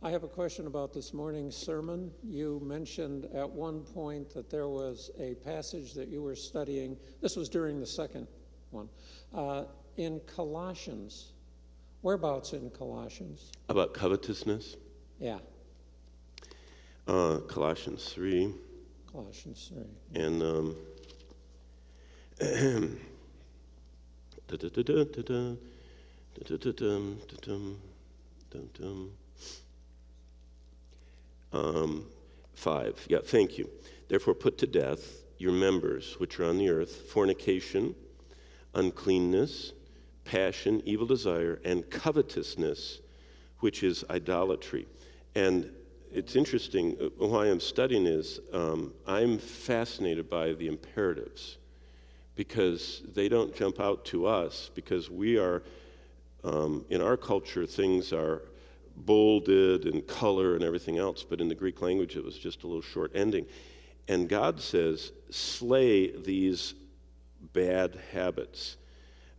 I have a question about this morning's sermon. You mentioned at one point that there was a passage that you were studying. This was during the second one. In Colossians. Whereabouts in Colossians? About covetousness? Yeah. Colossians 3. Colossians 3. And five. Yeah, thank you. Therefore put to death your members which are on the earth, fornication, uncleanness, passion, evil desire, and covetousness, which is idolatry. And it's interesting, why I'm studying is I'm fascinated by the imperatives because they don't jump out to us because we are, in our culture, things are bolded and color and everything else, but in the Greek language it was just a little short ending. And God says, slay these bad habits,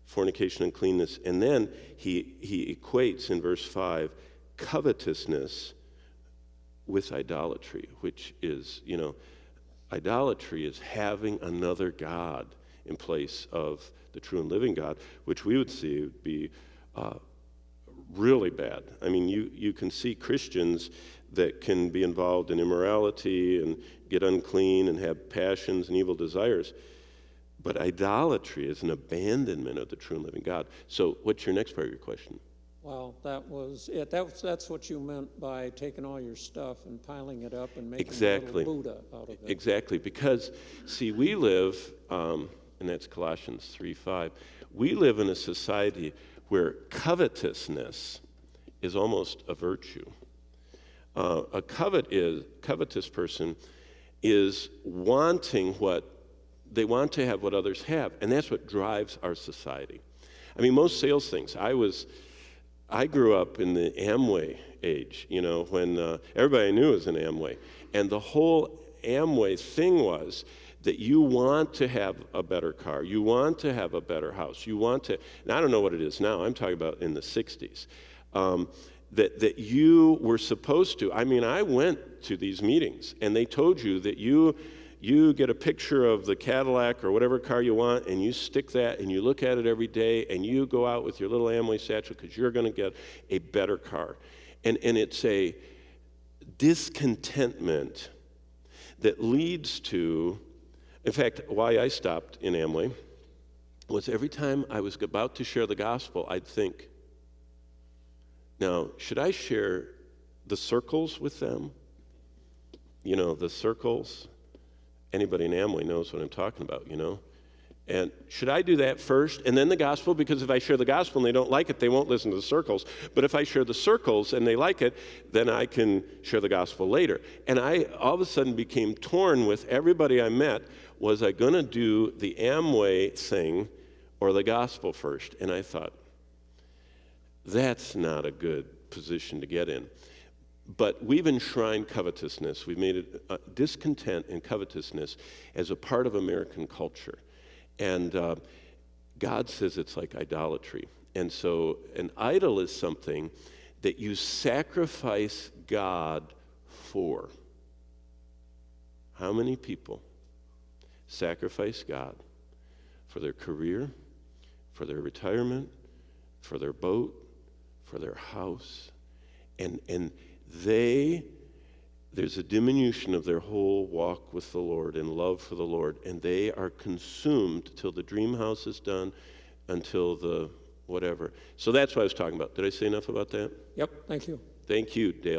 fornication, uncleanness. And then he equates in verse 5 covetousness with idolatry, which is, idolatry is having another God in place of the true and living God, which we would see would be really bad. I mean, you can see Christians that can be involved in immorality and get unclean and have passions and evil desires. But idolatry is an abandonment of the true and living God. So what's your next part of your question? Well, that was it. That's what you meant by taking all your stuff and piling it up and making a little Buddha out of it. Exactly. Because, see, we live, and that's Colossians 3:5, we live in a society where covetousness is almost a virtue. A covetous person is wanting they want to have what others have, and that's what drives our society. I mean, most sales things. I grew up in the Amway age, when everybody I knew was in Amway, and the whole Amway thing was that you want to have a better car, you want to have a better house, you want to, and I don't know what it is now, I'm talking about in the 60s, that you were supposed to, I went to these meetings, and they told you that you get a picture of the Cadillac or whatever car you want, and you stick that, and you look at it every day, and you go out with your little Amway satchel because you're going to get a better car. And it's a discontentment that leads to, in fact, why I stopped in Amway was every time I was about to share the gospel, I'd think, now, should I share the circles with them? The circles. Anybody in Amway knows what I'm talking about, And should I do that first and then the gospel? Because if I share the gospel and they don't like it, they won't listen to the circles. But if I share the circles and they like it, then I can share the gospel later. And I all of a sudden became torn with everybody I met. Was I going to do the Amway thing or the gospel first? And I thought, that's not a good position to get in. But we've enshrined covetousness. We've made it discontent and covetousness as a part of American culture. And God says it's like idolatry. And so an idol is something that you sacrifice God for. How many people sacrifice God for their career, for their retirement, for their boat, for their house? And there's a diminution of their whole walk with the Lord and love for the Lord, and they are consumed till the dream house is done, until the whatever. So that's what I was talking about. Did I say enough about that? Yep, thank you. Thank you, Dale.